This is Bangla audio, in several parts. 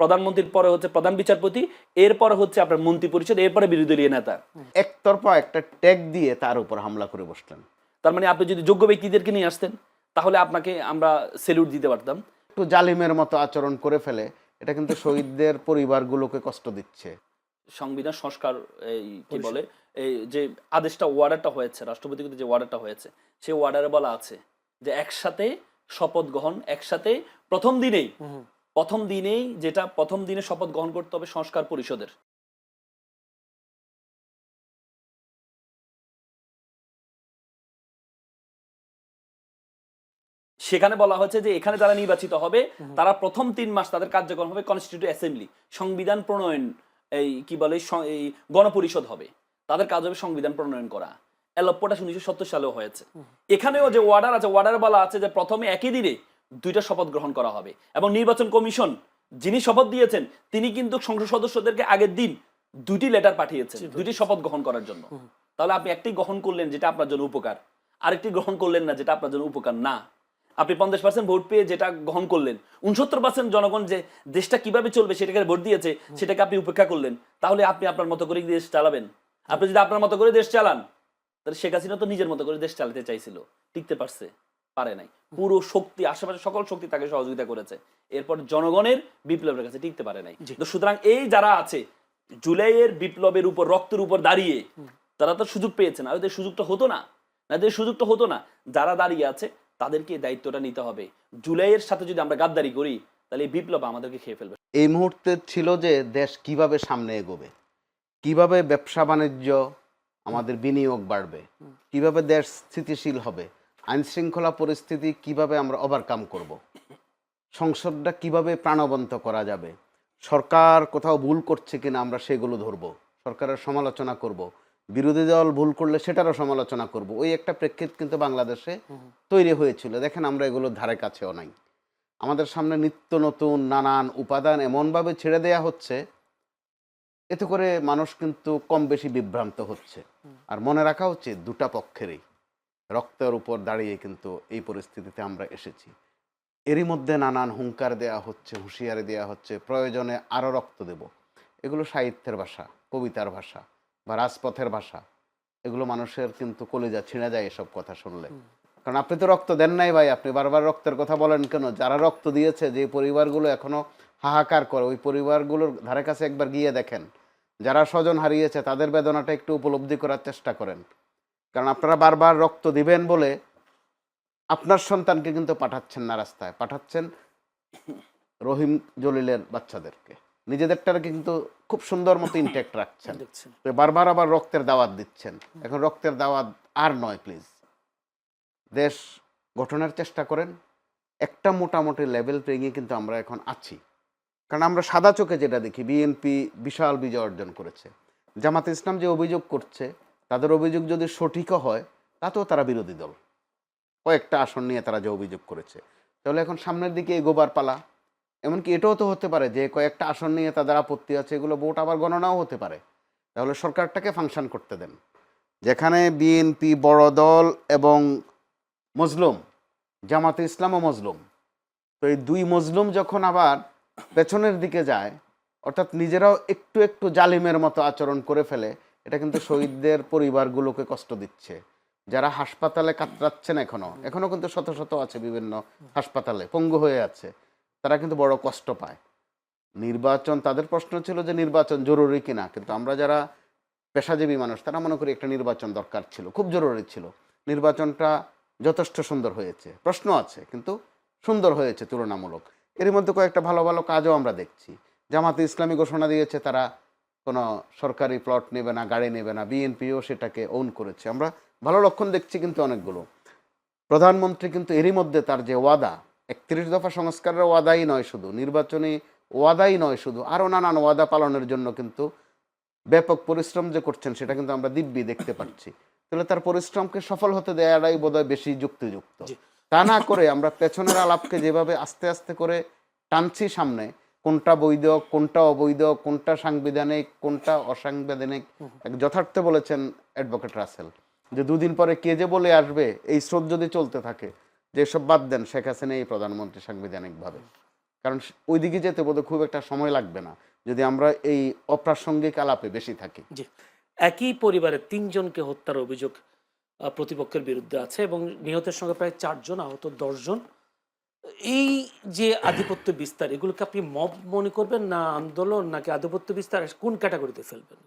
প্রধানমন্ত্রীর পরে হচ্ছে প্রধান বিচারপতি, এরপরে হচ্ছে আপনার মন্ত্রী পরিষদ, এরপরে বিরোধী দলীয় নেতা। একতরফা একটা ট্যাগ দিয়ে তার উপর হামলা করে বসলেন। তার মানে আপনি যদি যোগ্য ব্যক্তিদেরকে নিয়ে আসতেন তাহলে আপনাকে আমরা সেলুট দিতে পারতাম। একটু জালিমের মতো আচরণ করে ফেলে, এটা কিন্তু শহীদদের পরিবারগুলোকে কষ্ট দিচ্ছে। সংবিধান সংস্কার এই কি বলে এই যে আদেশটা ওয়ার্ডারটা হয়েছে, রাষ্ট্রপতি যে ওয়ার্ডারটা হয়েছে, সেই ওয়ার্ডারে বলা আছে যে একসাথে শপথ গ্রহণ, একসাথে প্রথম দিনেই যেটা প্রথম দিনে শপথ গ্রহণ করতে হবে সংস্কার পরিষদের। সেখানে বলা হয়েছে যে এখানে যারা নির্বাচিত হবে তারা প্রথম ৩ মাস তাদের কার্যক্রম হবে কনস্টিটিউটিভ অ্যাসেম্বলি, সংবিধান প্রণয়ন, এই কি বলে এই গণপরিষদ হবে, তাদের কাজ হবে সংবিধান প্রণয়ন করা। এলপ্পটা 1970 সালেও হয়েছে। এখানেও যে ওয়ার্ডার আছে, ওয়ার্ডার বলা আছে যে প্রথমে একই দিনে 2টা শপথ গ্রহণ করা হবে, এবং নির্বাচন কমিশন যিনি শপথ দিয়েছেন তিনি কিন্তু সংসদ সদস্যদেরকে আগের দিন 2টি লেটার পাঠিয়েছেন 2টি শপথ গ্রহণ করার জন্য। তাহলে আপনি একটি গ্রহণ করলেন যেটা আপনার জন্য উপকার, আরেকটি গ্রহণ করলেন না যেটা আপনার জন্য উপকার না। আপনি 50% ভোট পেয়ে যেটা গ্রহণ করলেন, 69% জনগণ যে দেশটা কিভাবে চলবে সেটাকে ভোট দিয়েছে সেটাকে আপনি উপেক্ষা করলেন। তাহলে আপনি আপনার মতো করে দেশ চালাবেন? আপনি যদি আপনার মতো করে দেশ চালান, তাহলে শেখ হাসিনা তো নিজের মতো করে দেশ চালাতে চাইছিল, টিকতে পারছে? পারে নাই। পুরো শক্তি, আশেপাশে সকল শক্তি তাকে সহযোগিতা করেছে, এরপর জনগণের বিপ্লবের কাছে টিকতে পারে নাই। তো সুতরাং এই যারা আছে জুলাইয়ের বিপ্লবের উপর, রক্তের উপর দাঁড়িয়ে, তারা তো সুযোগ পেয়েছে না, ওদের সুযোগটা হতো না, সুযোগটা হতো না। যারা দাঁড়িয়ে আছে তাদেরকে দায়িত্বটা নিতে হবে। জুলাইয়ের সাথে যদি আমরা গাদ্দারি করি তাহলে এই বিপ্লব আমাদেরকে খেয়ে ফেলবে। এই মুহূর্তে ছিল যে দেশ কিভাবে সামনে এগোবে, কিভাবে ব্যবসা বাণিজ্য, আমাদের বিনিয়োগ বাড়বে, কিভাবে দেশ স্থিতিশীল হবে, আইন শৃঙ্খলা পরিস্থিতি কিভাবে আমরা ওভারকাম করব, সংসদটা কিভাবে প্রাণবন্ত করা যাবে, সরকার কোথাও ভুল করছে কিনা আমরা সেগুলো ধরবো, সরকারের সমালোচনা করব, বিরোধী দল ভুল করলে সেটারও সমালোচনা করব। ওই একটা প্রেক্ষিত কিন্তু বাংলাদেশে তৈরি হয়েছিল। দেখেন আমরা এগুলোর ধারে কাছেও নাই। আমাদের সামনে নিত্য নতুন নানান উপাদান এমনভাবে ছেড়ে দেয়া হচ্ছে, এতে করে মানুষ কিন্তু কম বেশি বিভ্রান্ত হচ্ছে। আর মনে রাখা উচিত দুটা পক্ষেরই রক্তের উপর দাঁড়িয়ে কিন্তু এই পরিস্থিতিতে আমরা এসেছি। এরই মধ্যে নানান হুঙ্কার দেয়া হচ্ছে, হুঁশিয়ারি দেওয়া হচ্ছে, প্রয়োজনে আরও রক্ত দেব। এগুলো সাহিত্যের ভাষা, কবিতার ভাষা বা রাজপথের ভাষা। এগুলো মানুষের কিন্তু কলিজা ছিঁড়ে যায় এসব কথা শুনলে। কারণ আপনি তো রক্ত দেন নাই ভাই, আপনি বারবার রক্তের কথা বলেন কেন? যারা রক্ত দিয়েছে, যে পরিবারগুলো এখনো হাহাকার করে, ওই পরিবারগুলোর ধারে কাছে একবার গিয়ে দেখেন। যারা স্বজন হারিয়েছে তাদের বেদনাটা একটু উপলব্ধি করার চেষ্টা করেন। কারণ আপনারা বারবার রক্ত দিবেন বলে আপনার সন্তানকে কিন্তু পাঠাচ্ছেন না রাস্তায়, পাঠাচ্ছেন রহিম জলিলের বাচ্চাদেরকে, নিজেদেরটাকে কিন্তু খুব সুন্দর মতো ইনট্যাক্ট রাখছেন, বারবার আবার রক্তের দাওয়াত দিচ্ছেন। এখন রক্তের দাওয়াত আর নয়, প্লিজ দেশ গঠনের চেষ্টা করেন। একটা মোটামুটি লেভেল পেরিয়ে কিন্তু আমরা এখন আছি। কারণ আমরা সাদা চোখে যেটা দেখি, বিএনপি বিশাল বিজয় অর্জন করেছে, জামাতে ইসলাম যে অভিযোগ করছে তাদের অভিযোগ যদি সঠিকও হয় তাতেও তারা বিরোধী দল, কয়েকটা আসন নিয়ে তারা যে অভিযোগ করেছে। তাহলে এখন সামনের দিকে এগোবার পালা। এমনকি এটাও তো হতে পারে যে কয়েকটা আসন নিয়ে তাদের আপত্তি আছে, এগুলো ভোট আবার গণনাও হতে পারে। তাহলে সরকারটাকে ফাংশন করতে দেন। যেখানে বিএনপি বড় দল এবং মজলুম, জামাতে ইসলামও মজলুম, তো এই দুই মজলুম যখন আবার পেছনের দিকে যায়, অর্থাৎ নিজেরাও একটু একটু জালিমের মতো আচরণ করে ফেলে, এটা কিন্তু শহীদদের পরিবারগুলোকে কষ্ট দিচ্ছে। যারা হাসপাতালে কাতরাচ্ছেন এখনো কিন্তু শত শত আছে বিভিন্ন হাসপাতালে, পঙ্গু হয়ে আছে, তারা কিন্তু বড় কষ্ট পায়। নির্বাচন, তাদের প্রশ্ন ছিল যে নির্বাচন জরুরি কিনা, কিন্তু আমরা যারা পেশাজীবী মানুষ তারা মনে করি একটা নির্বাচন দরকার ছিল, খুব জরুরি ছিল। নির্বাচনটা যথেষ্ট সুন্দর হয়েছে, প্রশ্ন আছে কিন্তু সুন্দর হয়েছে তুলনামূলক। এর মধ্যে কয়েকটা ভালো ভালো কাজও আমরা দেখছি। জামাতে ইসলামী ঘোষণা দিয়েছে তারা কোনো সরকারি প্লট নেবে না, গাড়ি নেবে না, বিএনপিও সেটাকে ওন করেছে, আমরা ভালো লক্ষণ দেখছি। কিন্তু অনেকগুলো প্রধানমন্ত্রী কিন্তু এরই মধ্যে তার যে ওয়াদা, 31 দফা সংস্কারের ওয়াদাই নয় শুধু, নির্বাচনী ওয়াদাই নয় শুধু, আরও নানান ওয়াদা পালনের জন্য কিন্তু ব্যাপক পরিশ্রম যে করছেন সেটা কিন্তু আমরা দিব্যি দেখতে পাচ্ছি। তাহলে তার পরিশ্রমকে সফল হতে দেওয়াটাই বোধহয় বেশি যুক্তিযুক্ত। তা না করে আমরা পেছনের আলাপকে যেভাবে আস্তে আস্তে করে টানছি সামনে, কোনটা বৈধ, কোনটা অবৈধ, কোনটা সাংবিধানিক, কোনটা অসাংবিধানিক, যথার্থ বলেছেন অ্যাডভোকেট রাসেল যে দুদিন পরে কে যে বলে আসবে, এই স্রোত যদি চলতে থাকে যে সব বাদ দেন, শেখ হাসিনা এই প্রধানমন্ত্রী সাংবিধানিকভাবে। কারণ ওইদিকে যেতে বোধহয় খুব একটা সময় লাগবে না যদি আমরা এই অপ্রাসঙ্গিক আলাপে বেশি থাকি। জি, একই পরিবারের 3 জনকে হত্যার অভিযোগ প্রতিপক্ষের বিরুদ্ধে আছে এবং নিহতের সঙ্গে প্রায় 4 জন, আহত 10 জন। এই যে আধিপত্য বিস্তার, এগুলোকে আপনি মব মনে করবেন না আন্দোলন, নাকি আধিপত্য বিস্তার, কোন ক্যাটাগরিতে ফেলবেন?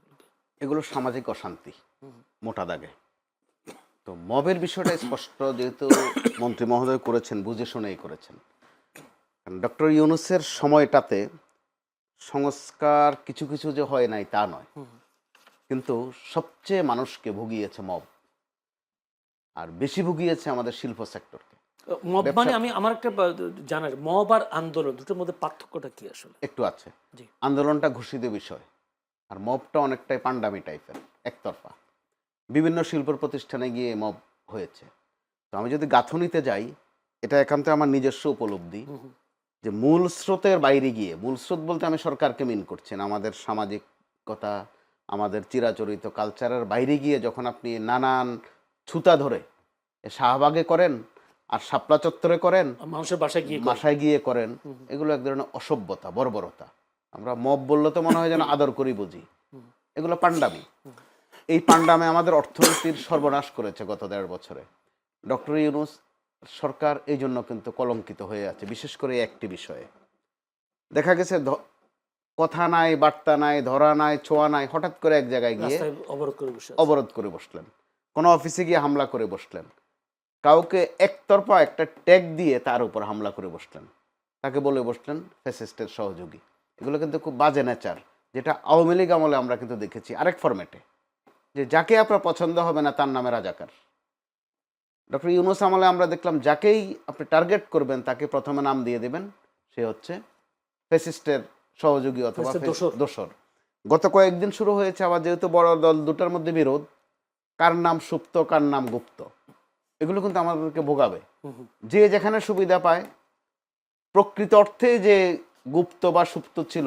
এগুলো সামাজিক অশান্তি মোটা দাগে। তো মবের বিষয়টা স্পষ্ট, যেহেতু মন্ত্রী মহোদয় করেছেন, বুঝে শুনেই করেছেন। ডক্টর ইউনূসের সময়টাতে সংস্কার কিছু কিছু যে হয় নাই তা নয়, কিন্তু সবচেয়ে মানুষকে ভুগিয়েছে মব, আর বেশি ভুগিয়েছে আমাদের শিল্প সেক্টরকে। মব মানে আমি আমার একটা জানার, মব আর আন্দোলন দুটোর মধ্যে পার্থক্যটা কি আসলে? একটু আছে। জি। আন্দোলনটা ঘোষিত বিষয়, আর মবটা অনেকটাই পান্ডামি টাইপের, একতরফা। বিভিন্ন শিল্প প্রতিষ্ঠানে গিয়ে মব হয়েছে। তো আমি যদি গাঁথনিতে যাই, এটা একান্ত আমার নিজস্ব উপলব্ধি যে মূল স্রোতের বাইরে গিয়ে, মূল স্রোত বলতে আমি সরকারকে মিন করছি না, আমাদের সামাজিকতা, আমাদের চিরাচরিত কালচারের বাইরে গিয়ে যখন আপনি নানান ছুতা ধরে শাহবাগে করেন আর শাপলা চত্বরে করেন, মানুষের বাসায় গিয়ে করেন, এগুলো এক ধরনের অসভ্যতা, বর্বরতা। আমরা মব বললে তো মনে হয় যেন আদর করি বুঝি, এগুলো পান্ডামি। এই পান্ডামে আমাদের অর্থনীতির সর্বনাশ করেছে গত 1.5 বছরে। ডক্টর ইউনূস সরকার এই জন্য কিন্তু কলঙ্কিত হয়ে আছে, বিশেষ করে একটি বিষয়ে। দেখা গেছে কথা নাই, বার্তা নাই, ধরা নাই, ছোঁয়া নাই, হঠাৎ করে এক জায়গায় গিয়ে অবরোধ করে বসলেন, কোনো অফিসে গিয়ে হামলা করে বসলেন, কাউকে একতরফা একটা ট্যাগ দিয়ে তার উপর হামলা করে বসলেন, তাকে বলে বসলেন ফ্যাসিস্টের সহযোগী। এগুলো কিন্তু খুব বাজে নেচার, যেটা আওয়ামী লীগ আমলে আমরা কিন্তু দেখেছি আরেক ফরম্যাটে, যে যাকে আপনার পছন্দ হবে না তার নামে রাজাকার। ডক্টর ইউনূস আমলে আমরা দেখলাম যাকেই আপনি টার্গেট করবেন তাকে প্রথমে নাম দিয়ে দেবেন, সে হচ্ছে ফ্যাসিস্টের সহযোগী অথবা দোসর। গত কয়েকদিন শুরু হয়েছে আবার, যেহেতু বড় দল দুটার মধ্যে বিরোধ, কার নাম সুপ্ত কার নাম গুপ্ত, এগুলো কিন্তু আমাদেরকে ভোগাবে। যে যেখানে সুবিধা পায়, প্রকৃত অর্থে যে গুপ্ত বা সুপ্ত ছিল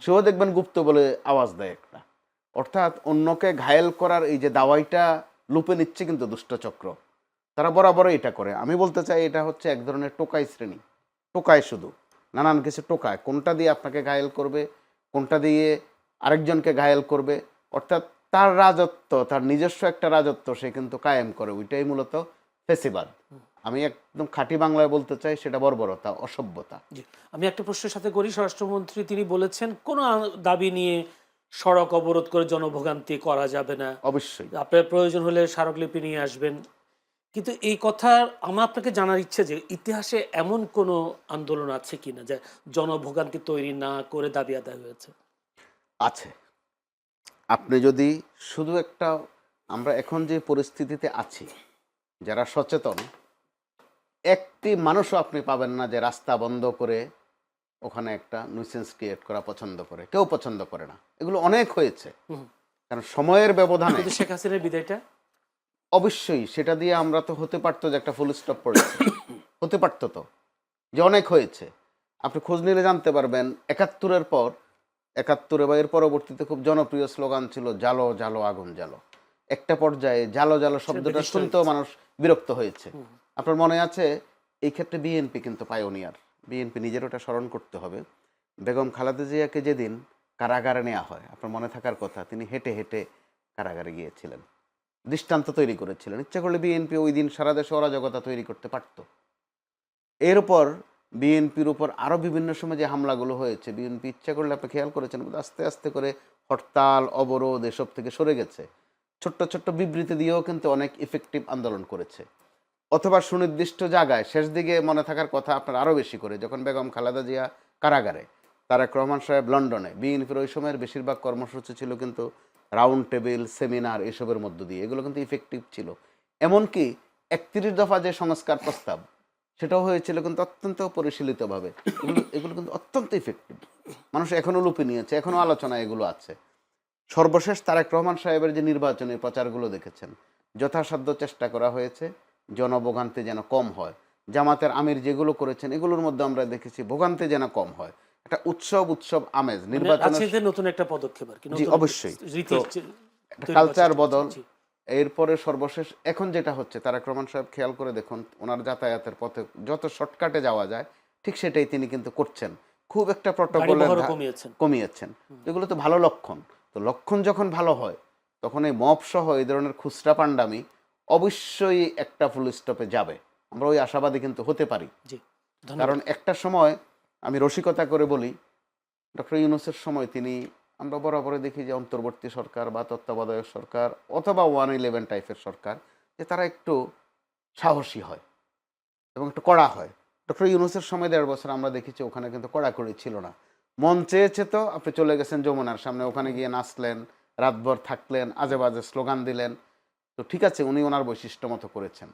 সেও দেখবেন গুপ্ত বলে আওয়াজ দেয় একটা, অর্থাৎ অন্যকে ঘায়েল করার এই যে দাওয়াইটা লুপে নিচ্ছে কিন্তু দুষ্টচক্র, তারা বরাবরই এটা করে। আমি বলতে চাই এটা হচ্ছে এক ধরনের টোকাই শ্রেণী, টোকায় শুধু নানান কিছু টোকায়, কোনটা দিয়ে আপনাকে ঘায়েল করবে, কোনটা দিয়ে আরেকজনকে ঘায়েল করবে, অর্থাৎ তার রাজত্ব, তার নিজস্ব একটা রাজত্ব সে কিন্তু কায়েম করে, ওইটাই মূলত ফেসিবাদ। আমি একদম খাঁটি বাংলায় বলতে চাই, সেটা বর্বরতা, অসভ্যতা। আমি একটা প্রশ্নের সাথে করি, স্বরাষ্ট্রমন্ত্রী তিনি বলেছেন কোনো দাবি নিয়ে সড়ক অবরোধ করে জনভোগান্তি করা যাবে না, অবশ্যই আপনার প্রয়োজন হলে স্মারকলিপি নিয়ে আসবেন। কিন্তু এই কথা আমার আপনাকে জানার ইচ্ছে যে ইতিহাসে এমন কোনো আন্দোলন আছে কিনা যে জনভোগান্তি তৈরি না করে দাবি আদায় হয়েছে? আছে। আপনি যদি শুধু একটা, আমরা এখন যে পরিস্থিতিতে আছি, যারা সচেতন, একটি মানুষও আপনি পাবেন না যে রাস্তা বন্ধ করে ওখানে একটা নিউসেন্স ক্রিয়েট করা পছন্দ করে, কেউ পছন্দ করে না। এগুলো অনেক হয়েছে, কারণ সময়ের ব্যবধানে। শেখ হাসিনার বিদায়টা অবশ্যই সেটা দিয়ে আমরা তো হতে পারতো যে একটা ফুল স্টপ পড়েছে, হতে পারতো তো, যে অনেক হয়েছে। আপনি খোঁজ নিলে জানতে পারবেন 71-এর পর, 71 বা এর পরবর্তীতে খুব জনপ্রিয় স্লোগান ছিল জালো জালো আগুন জালো। একটা পর্যায়ে জালো জালো শব্দটা শুনতেও মানুষ বিরক্ত হয়েছে। আপনার মনে আছে, এই ক্ষেত্রে বিএনপি কিন্তু পায়োনিয়ার। বিএনপি নিজের ওটা স্মরণ করতে হবে। বেগম খালেদা জিয়াকে যেদিন কারাগারে নেওয়া হয়, আপনার মনে থাকার কথা, তিনি হেঁটে হেঁটে কারাগারে গিয়েছিলেন, দৃষ্টান্ত তৈরি করেছিলেন। ইচ্ছা করলে বিএনপি ওই দিন সারা দেশে অরাজকতা তৈরি করতে পারত। এর উপর বিএনপির উপর আরও বিভিন্ন সময় যে হামলাগুলো হয়েছে, বিএনপি ইচ্ছা করলে আপনি খেয়াল করেছেন আস্তে আস্তে করে হরতাল, অবরোধ এসব থেকে সরে গেছে। ছোট্ট ছোট্ট বিবৃতি দিয়েও কিন্তু অনেক ইফেক্টিভ আন্দোলন করেছে। অথবা সুনির্দিষ্ট জায়গায় শেষ দিকে মনে থাকার কথা আপনার আরও বেশি করে, যখন বেগম খালেদা জিয়া কারাগারে, তারেক রহমান সাহেব লন্ডনে, বিএনপির ওই সময়ের বেশিরভাগ কর্মসূচি ছিল কিন্তু রাউন্ড টেবিল, সেমিনার, এসবের মধ্য দিয়ে। এগুলো কিন্তু ইফেক্টিভ ছিল। এমনকি 31 দফা যে সংস্কার প্রস্তাব, সেটাও হয়েছিল কিন্তু অত্যন্ত পরিশীলিতভাবে। এগুলো কিন্তু অত্যন্ত ইফেক্টিভ, মানুষ এখনও লুপে নিয়েছে, এখনও আলোচনায় এগুলো আছে। সর্বশেষ তারেক রহমান সাহেবের যে নির্বাচনী প্রচারগুলো দেখেছেন, যথাসাধ্য চেষ্টা করা হয়েছে জনভোগান্তি যেন কম হয়। জামাতের আমির যেগুলো করেছেন, এগুলোর মধ্যে আমরা দেখেছি ভোগান্তি যেন কম হয়, একটা উৎসব আমেজ। নির্বাচনের নতুন একটা পদক্ষেপ আর কি। জি অবশ্যই, কালচার বদল। এরপরে সর্বশেষ এখন যেটা হচ্ছে, তারেক রহমান সাহেব খেয়াল করে দেখুন, ওনার যাতায়াতের পথে যত শর্টকাটে যাওয়া যায় ঠিক সেটাই তিনি কিন্তু করছেন। খুব একটা গাড়ি প্রটোকলের বহরও কমিয়েছেন। কমিয়েছেন। এগুলো তো ভালো লক্ষণ। তো লক্ষণ যখন ভালো হয় তখন এই মব সহ এই ধরনের খুচরা পান্ডামি অবশ্যই একটা ফুল স্টপে যাবে। আমরা ওই আশাবাদী কিন্তু হতে পারি। জি, ধন্যবাদ। কারণ একটা সময় আমি রসিকতা করে বলি, ডক্টর ইউনূসের সময় তিনি, আমরা বরাবরই দেখি যে অন্তর্বর্তী সরকার বা তত্ত্বাবধায়ক সরকার অথবা 111 টাইপের সরকার, যে তারা একটু সাহসী হয় এবং একটু কড়া হয়। ডক্টর ইউনূসের সময় 1.5 বছর আমরা দেখেছি ওখানে কিন্তু কড়াকড়ি ছিল না। মন চেয়েছে তো আপনি চলে গেছেন যমুনার সামনে, ওখানে গিয়ে নাচলেন, রাতভর থাকলেন, আজে বাজে স্লোগান দিলেন। তো ঠিক আছে, উনি ওনার বৈশিষ্ট্য মতো করেছেন।